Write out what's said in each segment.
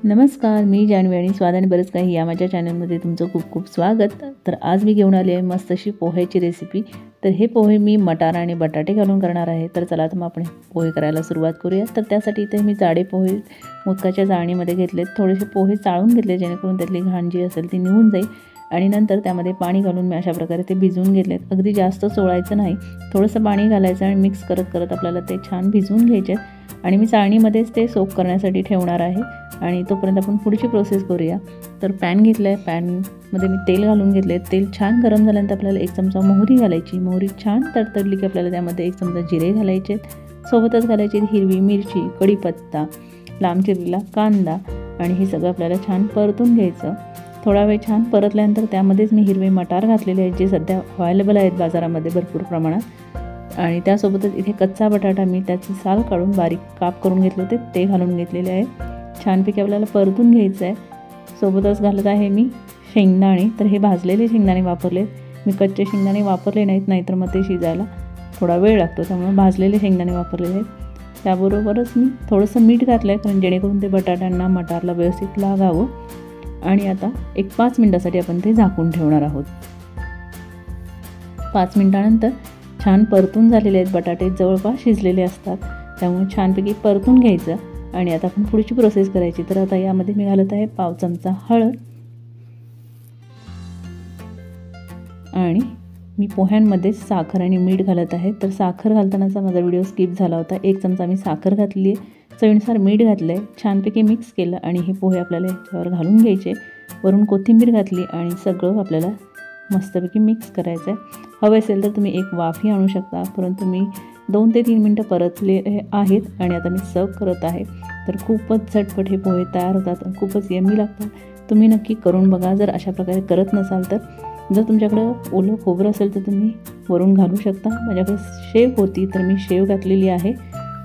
नमस्कार, मी जान्हवी आणि स्वाद आणि बरंच काही या माझ्या चॅनलमध्ये तुमचं खूप खूप स्वागत। तर आज मी घेऊन आले आहे मस्त अशी पोह्याची रेसिपी। तर हे पोहे मी मटार आणि बटाटे घालून करणार आहे। तर चला तर मग आपण पोहे करायला सुरुवात करूया। तर त्यासाठी इथे मी जाडे पोहे मोदकाच्या चाळणीमध्ये घेतलेत। थोडेसे पोहे चाळून घेतले जेणेकरून त्यातली घाण जी असेल ती निघून जाईल आणि नंतर त्यामध्ये पाणी घालून मी अशा प्रकारे ते भिजवून घेतलेत। अगदी जास्त चोळायचं नाही, थोडंसं पाणी घालायचं आणि मिक्स करत करत आपल्याला ते छान भिजवून घ्यायचे आणि मी चाळणीमध्येच ते सोक करण्यासाठी ठेवणार आहे। आणि तोपर्यंत आपण पुढची प्रोसेस करूया। तर पॅन घेतला आहे, पॅनमध्ये मी तेल घालून घेतले। तेल छान गरम झाल्यानंतर आपल्याला 1 चमचा मोहरी घालायची। मोहरी छान तडतडली की आपल्याला त्यामध्ये 1 चमचा जिरे घालायचे, सोबतच घालायची हिरवी मिरची, कढीपत्ता, लांब चिरलेला कांदा आणि हे सगळं आपल्याला छान परतून घ्यायचं। थोडा वेळ छान परतल्यानंतर त्यामध्येच मी हिरवे मटार घातलेले आहेत जे सध्या अवेलेबल आहेत बाजारामध्ये भरपूर प्रमाणात। आणि त्यासोबतच इथे कच्चा बटाटा मी त्याची साल काढून बारीक काप करून घेतले होते ते घालून घेतलेले आहे। छानपैकी आपल्याला परतून घ्यायचं आहे। सोबतच घालत आहे मी शेंगदाणे। तर हे भाजलेले शेंगदाणे वापरले, मी कच्चे शेंगदाणे वापरले नाहीत, नाहीतर मग ते शिजायला थोडा वेळ लागतो, त्यामुळे भाजलेले शेंगदाणे वापरलेले आहेत। त्याबरोबरच मी थोडंसं मीठ घातलं आहे कारण जेणेकरून ते बटाट्यांना मटारला व्यवस्थित लागावं। आणि आता एक 5 मिनिटासाठी आपण ते झाकून ठेवणार आहोत। 5 मिनिटानंतर छान परतून झालेले आहेत बटाटे, जवळपास शिजलेले असतात, त्यामुळे छानपैकी परतून घ्यायचं आणि आता आपण पुढची प्रोसेस करायची। तर आता यामध्ये मी घालत आहे पाव चमचा हळद आणि मी पोह्यांमध्ये साखर आणि मीठ घालत आहे। तर साखर घालतानाचा माझा व्हिडिओ स्किप झाला होता। 1 चमचा मी साखर घातली आहे, चवीनुसार मीठ घातलं आहे, छानपैकी मिक्स केलं आणि हे पोहे आपल्याला याच्यावर घालून घ्यायचे। वरून कोथिंबीर घातली आणि सगळं आपल्याला मस्तपैकी मिक्स करायचं आहे। हवे असेल तर तुम्ही एक वाफही आणू शकता, परंतु मी 2 ते 3 मिनटं परतले आहेत आणि आता मी सर्व करत आहे। तर खूपच झटपट हे पोहे तयार होतात आणि खूपच यम्मी लागतात। तुम्ही नक्की करून बघा जर अशा प्रकारे करत नसाल तर। जर तुमच्याकडं ओलं खोबरं असेल तर तुम्ही वरून घालू शकता। माझ्याकडे शेव होती तर मी शेव घातलेली आहे,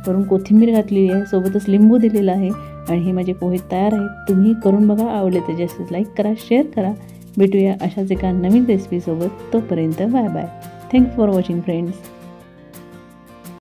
वरून कोथिंबीर घातलेली आहे, सोबतच लिंबू दिलेला आहे आणि हे माझे पोहे तयार आहेत। तुम्ही करून बघा, आवडले तर जास्त लाईक करा, शेअर करा। भेटूया अशाच एका नवीन रेसिपीसोबत, तोपर्यंत bye bye. Thanks for watching friends.